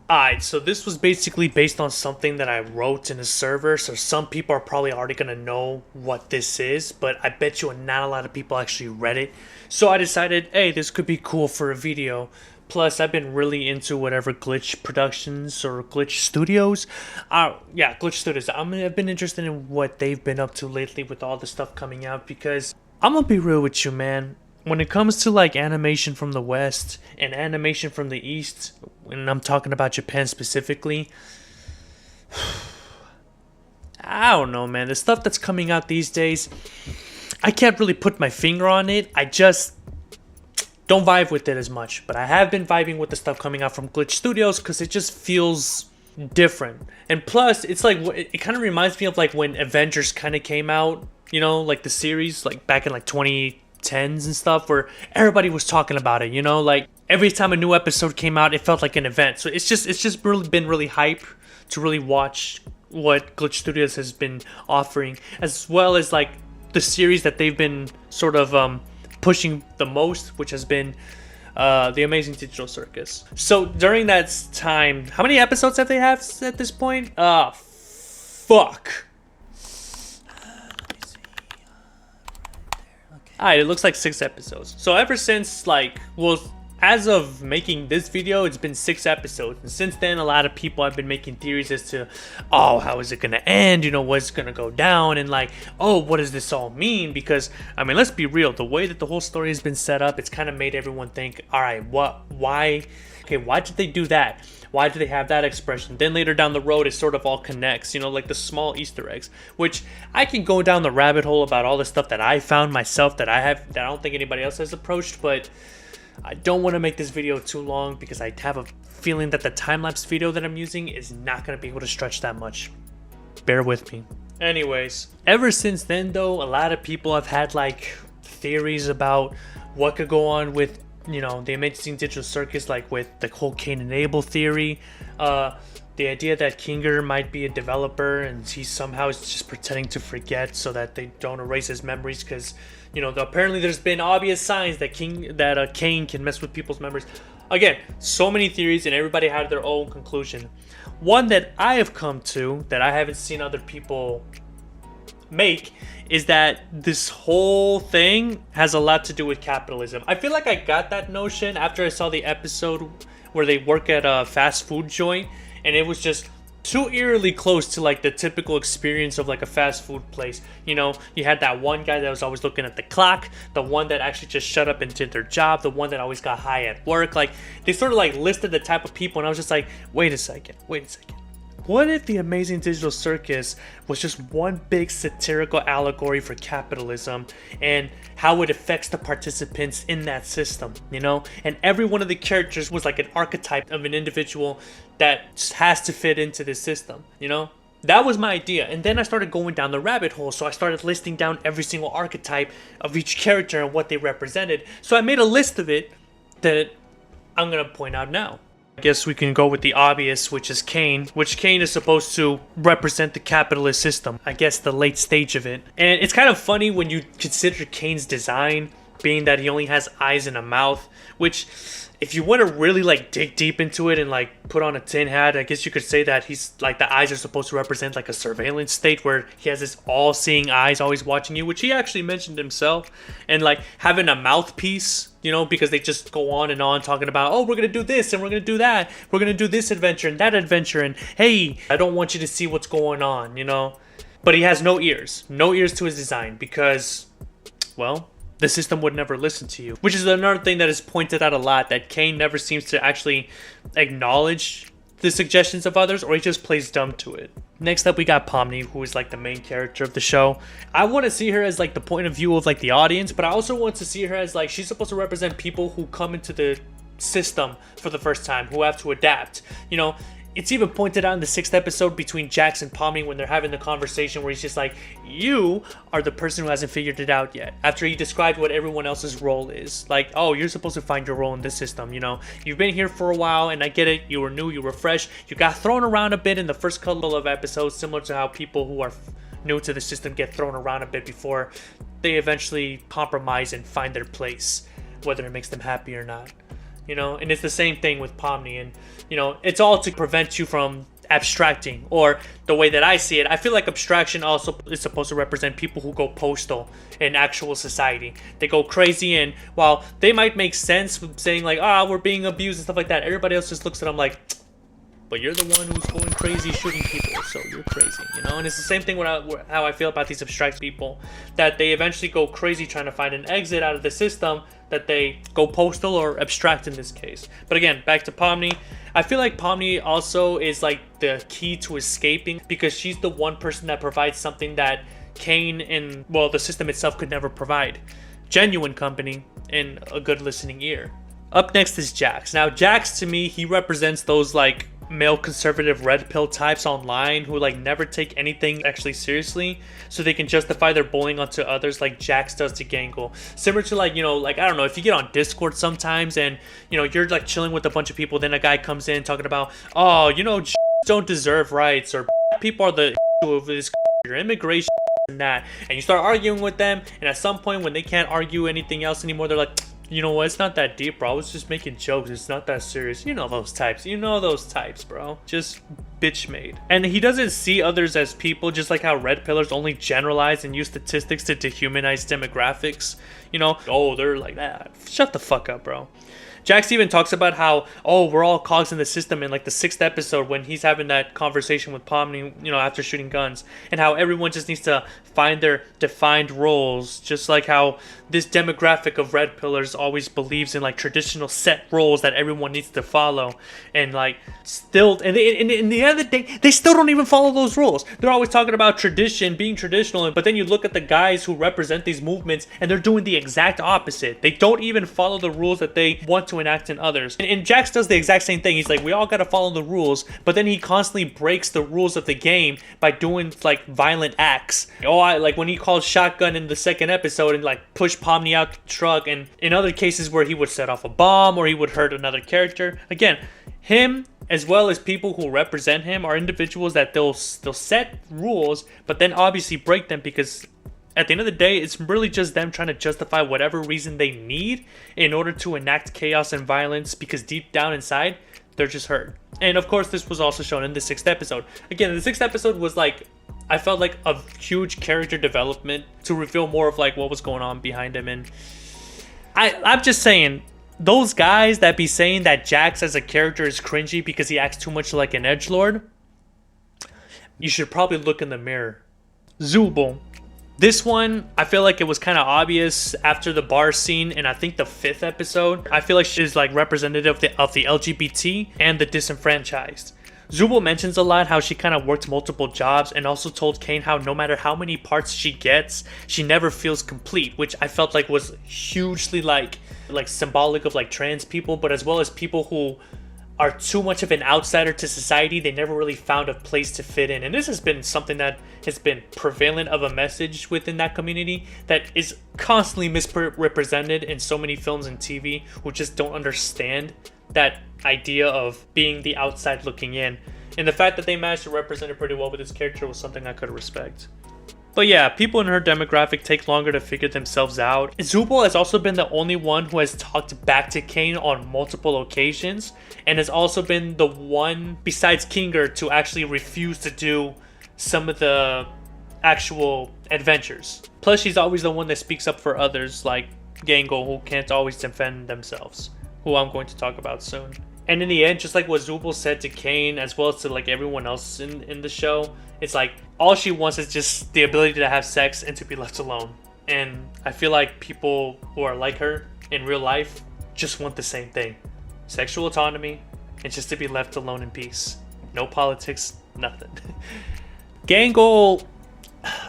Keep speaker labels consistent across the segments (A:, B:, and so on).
A: Alright, so this was basically based on something that I wrote in a server, so some people are probably already gonna know what this is, but I bet you not a lot of people actually read it. So I decided, hey, this could be cool for a video. Plus, I've been really into whatever Glitch Productions or Glitch Studios. Yeah, Glitch Studios. I've been interested in what they've been up to lately with all the stuff coming out, because I'm gonna be real with you, man. When it comes to like animation from the West and animation from the East, and I'm talking about Japan specifically, I don't know, man. The stuff that's coming out these days, I can't really put my finger on it. I just don't vibe with it as much. But I have been vibing with the stuff coming out from Glitch Studios because it just feels different. And plus, it's like, it kind of reminds me of like when Avengers kind of came out, you know, like the series, like back in like 2010s and stuff, where everybody was talking about it, you know, like every time a new episode came out, it felt like an event. So it's just really been really hype to really watch what Glitch Studios has been offering, as well as like the series that they've been sort of pushing the most, which has been The Amazing Digital Circus. So during that time, how many episodes have they had at this point? Fuck. Alright, it looks like 6 episodes. So ever since, like, well, as of making this video, it's been 6 episodes. And since then, a lot of people have been making theories as to, oh, how is it going to end? You know, what's going to go down? And like, oh, what does this all mean? Because, I mean, let's be real. The way that the whole story has been set up, it's kind of made everyone think, all right, why did they do that? Why do they have that expression? Then later down the road, it sort of all connects, you know, like the small Easter eggs, which I can go down the rabbit hole about all the stuff that I found myself that I don't think anybody else has approached, but I don't want to make this video too long because I have a feeling that the time-lapse video that I'm using is not going to be able to stretch that much. Bear with me. Anyways, ever since then though, a lot of people have had like theories about what could go on with, you know, the Amazing Digital Circus, like with the whole Cain and Abel theory, the idea that Kinger might be a developer and he somehow is just pretending to forget so that they don't erase his memories, because, you know, apparently there's been obvious signs that Cain can mess with people's memories. Again, so many theories and everybody had their own conclusion. One that I have come to that I haven't seen other people make is that this whole thing has a lot to do with capitalism. I feel like I got that notion after I saw the episode where they work at a fast food joint, and it was just too eerily close to like the typical experience of like a fast food place. You know, you had that one guy that was always looking at the clock, the one that actually just shut up and did their job, the one that always got high at work. Like, they sort of like listed the type of people, and I was just like, wait a second. What if the Amazing Digital Circus was just one big satirical allegory for capitalism and how it affects the participants in that system, you know? And every one of the characters was like an archetype of an individual that just has to fit into this system, you know? That was my idea. And then I started going down the rabbit hole, so I started listing down every single archetype of each character and what they represented. So I made a list of it that I'm gonna point out now. I guess we can go with the obvious, which is Cain, which Cain is supposed to represent the capitalist system. I guess the late stage of it. And it's kind of funny when you consider Cain's design, being that he only has eyes and a mouth, which, if you want to really like dig deep into it and like put on a tin hat, I guess you could say that he's like, the eyes are supposed to represent like a surveillance state where he has this all-seeing eyes always watching you, which he actually mentioned himself. And like having a mouthpiece, you know, because they just go on and on talking about, oh, we're gonna do this and we're gonna do that, we're gonna do this adventure and that adventure, and hey, I don't want you to see what's going on, you know. But he has no ears to his design, because, well, the system would never listen to you. Which is another thing that is pointed out a lot, that Cain never seems to actually acknowledge the suggestions of others, or he just plays dumb to it. Next up, we got Pomni, who is like the main character of the show. I want to see her as like the point of view of like the audience, but I also want to see her as like, she's supposed to represent people who come into the system for the first time, who have to adapt, you know. It's even pointed out in the 6th episode between Jax and Pomni when they're having the conversation where he's just like, you are the person who hasn't figured it out yet. After he described what everyone else's role is. Like, oh, you're supposed to find your role in this system, you know. You've been here for a while, and I get it. You were new, you were fresh. You got thrown around a bit in the first couple of episodes, similar to how people who are new to the system get thrown around a bit before they eventually compromise and find their place, whether it makes them happy or not. you know, and it's the same thing with Pomni, and you know, it's all to prevent you from abstracting, or the way that I see it, I feel like abstraction also is supposed to represent people who go postal in actual society. They go crazy, and while they might make sense with saying like, we're being abused and stuff like that, everybody else just looks at them like, but you're the one who's going crazy shooting people, so you're crazy, you know? And it's the same thing with how I feel about these abstract people, that they eventually go crazy trying to find an exit out of the system, that they go postal or abstract in this case. But again, back to Pomni. I feel like Pomni also is like the key to escaping, because she's the one person that provides something that Cain and, well, the system itself could never provide. Genuine company and a good listening ear. Up next is Jax. Now, Jax, to me, he represents those like male conservative red pill types online who like never take anything actually seriously, so they can justify their bullying onto others like Jax does to Gangle. Similar to like, you know, like I don't know, if you get on Discord sometimes and you know you're like chilling with a bunch of people, then a guy comes in talking about, oh, you know, don't deserve rights, or people are the of this, your immigration and that, and you start arguing with them, and at some point when they can't argue anything else anymore, they're like, you know what, it's not that deep, bro. I was just making jokes. It's not that serious. You know those types. You know those types, bro. Just bitch made. And he doesn't see others as people, just like how red pillars only generalize and use statistics to dehumanize demographics. You know, oh, they're like that. Shut the fuck up, bro. Jax even talks about how, oh, we're all cogs in the system in like the 6th episode when he's having that conversation with Pomni, you know, after shooting guns, and how everyone just needs to find their defined roles, just like how this demographic of red pillars always believes in like traditional set roles that everyone needs to follow, and like still, and in the end of the day, they still don't even follow those rules. They're always talking about tradition, being traditional, but then you look at the guys who represent these movements and they're doing the exact opposite. They don't even follow the rules that they want to enact in others. And Jax does the exact same thing. He's like, we all gotta follow the rules, but then he constantly breaks the rules of the game by doing like violent acts. Oh, like when he called shotgun in the 2nd episode and like pushed Pomni out the truck, and in other cases where he would set off a bomb or he would hurt another character. Again, him as well as people who represent him are individuals that they'll set rules, but then obviously break them, because at the end of the day, it's really just them trying to justify whatever reason they need in order to enact chaos and violence, because deep down inside, they're just hurt. And of course, this was also shown in the 6th episode. Again, the 6th episode was like, I felt like a huge character development to reveal more of like what was going on behind him. And I'm just saying, those guys that be saying that Jax as a character is cringy because he acts too much like an edgelord, you should probably look in the mirror. Zubul. This one, I feel like it was kind of obvious after the bar scene in I think the 5th episode. I feel like she's like representative of the LGBT and the disenfranchised. Zubul mentions a lot how she kind of worked multiple jobs, and also told Cain how no matter how many parts she gets, she never feels complete, which I felt like was hugely like symbolic of like trans people, but as well as people who are too much of an outsider to society. They never really found a place to fit in. And this has been something that has been prevalent of a message within that community that is constantly misrepresented in so many films and TV, who just don't understand that idea of being the outside looking in. And the fact that they managed to represent it pretty well with this character was something I could respect. But yeah, people in her demographic take longer to figure themselves out. Zubul has also been the only one who has talked back to Cain on multiple occasions, and has also been the one, besides Kinger, to actually refuse to do some of the actual adventures. Plus, she's always the one that speaks up for others, like Gangle, who can't always defend themselves, who I'm going to talk about soon. And in the end, just like what Zubul said to Cain, as well as to like everyone else in the show, it's like all she wants is just the ability to have sex and to be left alone. And I feel like people who are like her in real life just want the same thing. Sexual autonomy and just to be left alone in peace. No politics, nothing. Gangle,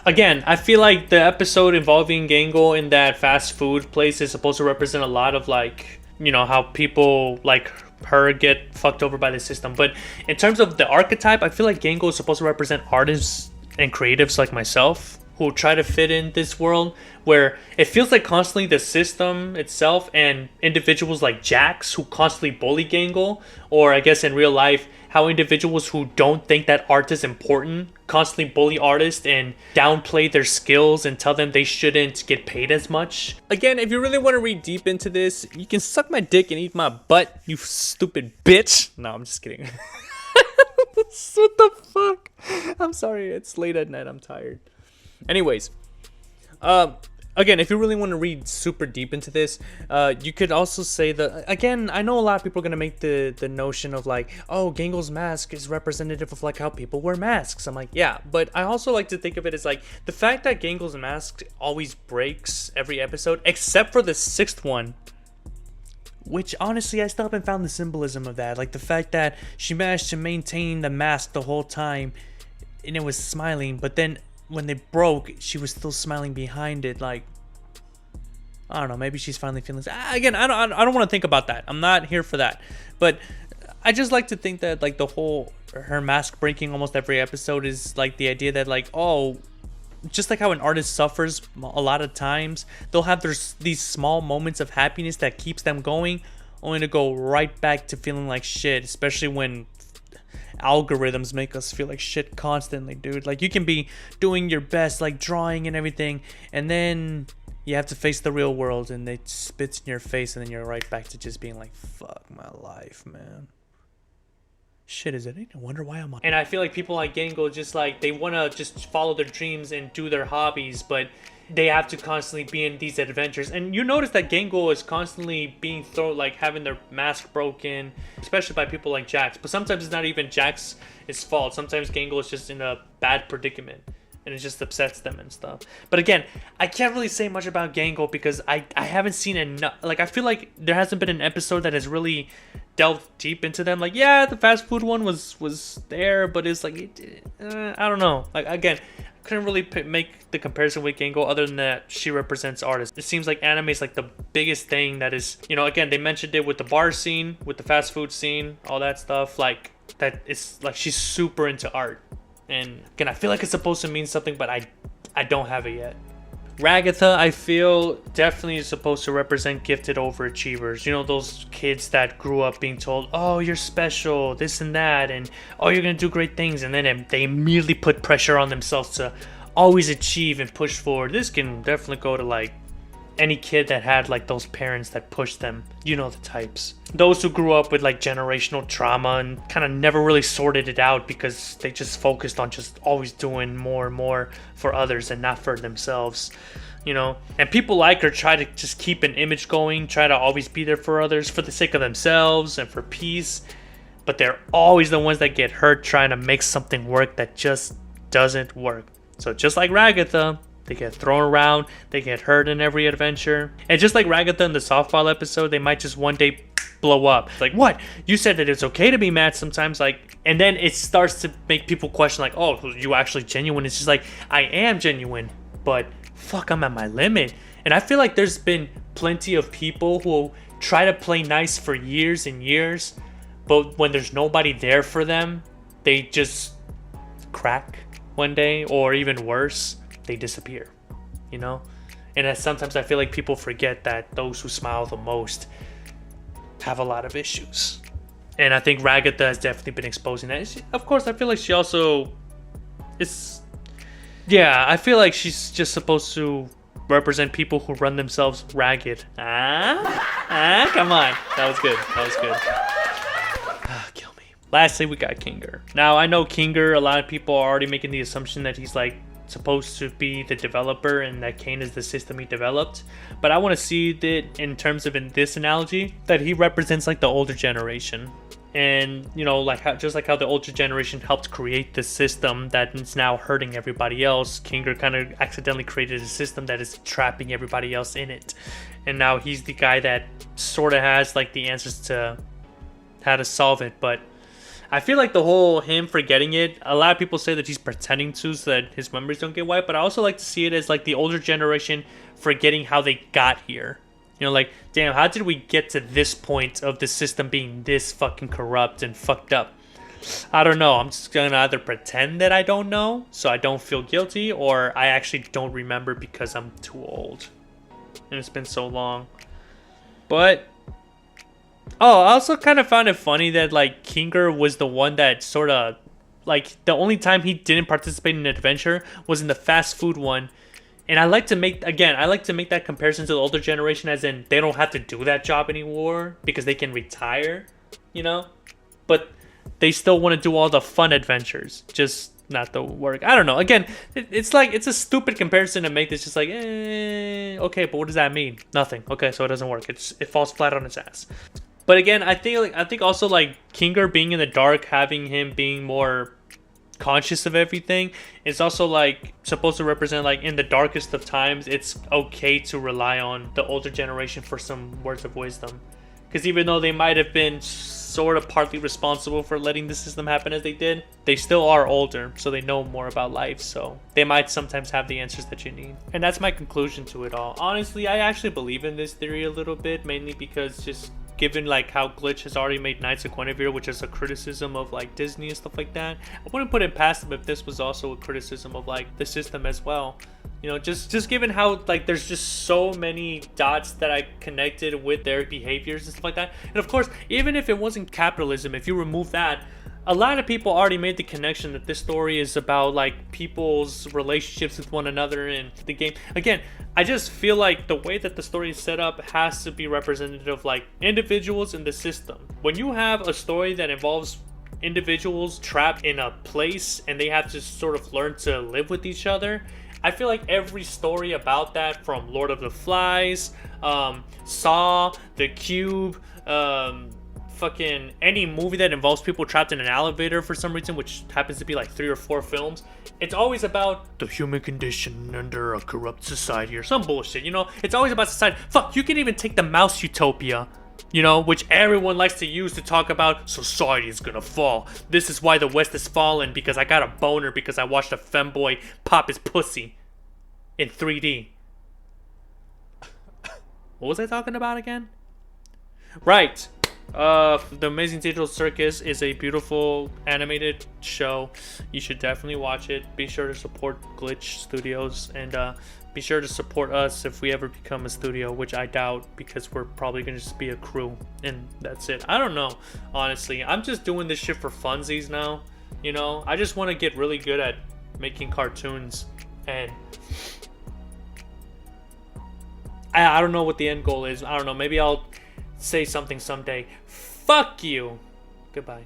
A: again, I feel like the episode involving Gangle in that fast food place is supposed to represent a lot of like, you know, how people like her get fucked over by the system. But in terms of the archetype, I feel like Gangle is supposed to represent artists and creatives like myself, who try to fit in this world where it feels like constantly the system itself and individuals like Jax who constantly bully Gangle, or I guess in real life how individuals who don't think that art is important constantly bully artists and downplay their skills and tell them they shouldn't get paid as much. Again, if you really want to read deep into this, you can suck my dick and eat my butt, you stupid bitch. No, I'm just kidding. What the fuck? I'm sorry, it's late at night, I'm tired. Anyways, again, if you really want to read super deep into this, you could also say that, again, I know a lot of people are going to make the notion of like, oh, Gangle's mask is representative of like how people wear masks. I'm like, yeah, but I also like to think of it as like the fact that Gangle's mask always breaks every episode, except for the 6th one, which honestly I still haven't found the symbolism of that. Like the fact that she managed to maintain the mask the whole time and it was smiling, but then when they broke, she was still smiling behind it. Like, I don't know, maybe she's finally feeling again, I don't want to think about that. I'm not here for that. But I just like to think that like the whole her mask breaking almost every episode is like the idea that like, oh, just like how an artist suffers a lot of times, they'll have these small moments of happiness that keeps them going, only to go right back to feeling like shit, especially when algorithms make us feel like shit constantly, dude. Like you can be doing your best, like drawing and everything, and then you have to face the real world and it spits in your face, and then you're right back to just being like, fuck my life, man. Shit, is it? I wonder why I'm on. And I feel like people like Gangle just like, they want to just follow their dreams and do their hobbies, but they have to constantly be in these adventures. And you notice that Gangle is constantly being thrown, like having their mask broken, especially by people like Jax. But sometimes it's not even Jax's fault. Sometimes Gangle is just in a bad predicament and it just upsets them and stuff. But again, I can't really say much about Gangle because I haven't seen enough. Like I feel like there hasn't been an episode that has really delved deep into them. Like, yeah, the fast food one was there, but it's like I don't know. Like again, I couldn't really make the comparison with Gangle other than that she represents artists. It seems like anime is like the biggest thing that is, you know, again, they mentioned it with the bar scene, with the fast food scene, all that stuff. Like that, it's like she's super into art. And again, I feel like it's supposed to mean something, but I don't have it yet. Ragatha, I feel, definitely is supposed to represent gifted overachievers. You know, those kids that grew up being told, oh, you're special, this and that, and oh, you're going to do great things. And then they immediately put pressure on themselves to always achieve and push forward. This can definitely go to like any kid that had like those parents that pushed them. You know the types. Those who grew up with like generational trauma and kind of never really sorted it out because they just focused on just always doing more and more for others and not for themselves, you know. And people like her try to just keep an image going, try to always be there for others for the sake of themselves and for peace, but they're always the ones that get hurt trying to make something work that just doesn't work. So just like Ragatha, they get thrown around, they get hurt in every adventure. And just like Ragatha in the softball episode, they might just one day blow up. Like, what? You said that it's okay to be mad sometimes, like, and then it starts to make people question, like, oh, you actually genuine? It's just like, I am genuine, but fuck, I'm at my limit. And I feel like there's been plenty of people who try to play nice for years and years, but when there's nobody there for them, they just crack one day, or even worse, they disappear, you know. And sometimes I feel like people forget that those who smile the most have a lot of issues, and I think Ragatha has definitely been exposing that. Of course, I feel like she also is, yeah, I feel like she's just supposed to represent people who run themselves ragged. Come on, that was good, kill me. Lastly, we got Kinger. Now I know Kinger, a lot of people are already making the assumption that he's like supposed to be the developer and that Cain is the system he developed, but I want to see that in terms of, in this analogy, that he represents like the older generation. And you know, like how, just like how the older generation helped create the system that is now hurting everybody else, Kinger kind of accidentally created a system that is trapping everybody else in it, and now he's the guy that sort of has like the answers to how to solve it. But I feel like the whole him forgetting it, a lot of people say that he's pretending to so that his memories don't get wiped, but I also like to see it as like the older generation forgetting how they got here. You know, like, damn, how did we get to this point of the system being this fucking corrupt and fucked up? I don't know. I'm just gonna either pretend that I don't know, so I don't feel guilty, or I actually don't remember because I'm too old. And it's been so long. But oh, I also kind of found it funny that like Kinger was the one that sort of like the only time he didn't participate in an adventure was in the fast food one. And I like to make that comparison to the older generation, as in they don't have to do that job anymore because they can retire, you know? But they still want to do all the fun adventures, just not the work. I don't know. Again, it's like it's a stupid comparison to make. This just like, okay, but what does that mean? Nothing. Okay, so it doesn't work. It falls flat on its ass. But again, I think also like Kinger being in the dark, having him being more conscious of everything, it's also like supposed to represent like in the darkest of times, it's okay to rely on the older generation for some words of wisdom. Because even though they might have been sort of partly responsible for letting the system happen as they did, they still are older, so they know more about life, so they might sometimes have the answers that you need. And that's my conclusion to it all. Honestly, I actually believe in this theory a little bit, mainly because just given like how Glitch has already made Knights of Guinevere, which is a criticism of like Disney and stuff like that, I wouldn't put it past them if this was also a criticism of like the system as well. You know, just given how like there's just so many dots that I connected with their behaviors and stuff like that. And of course, even if it wasn't capitalism, if you remove that, a lot of people already made the connection that this story is about like people's relationships with one another in the game. Again, I just feel like the way that the story is set up has to be representative of like individuals in the system. When you have a story that involves individuals trapped in a place and they have to sort of learn to live with each other, I feel like every story about that, from Lord of the Flies, Saw, The Cube, fucking any movie that involves people trapped in an elevator for some reason, which happens to be like 3 or 4 films, it's always about the human condition under a corrupt society or some bullshit, you know? It's always about society. Fuck, you can even take the Mouse Utopia, you know, which everyone likes to use to talk about society is gonna fall. This is why the West is fallen, because I got a boner because I watched a femboy pop his pussy in 3D. What was I talking about again? Right. The Amazing Digital Circus is a beautiful animated show. You should definitely watch it. Be sure to support Glitch Studios, and be sure to support us if we ever become a studio, which I doubt, because we're probably gonna just be a crew and that's it. I don't know, honestly. I'm just doing this shit for funsies now, you know? I just want to get really good at making cartoons, and I don't know what the end goal is. I don't know, maybe I'll say something someday. Fuck you. Goodbye.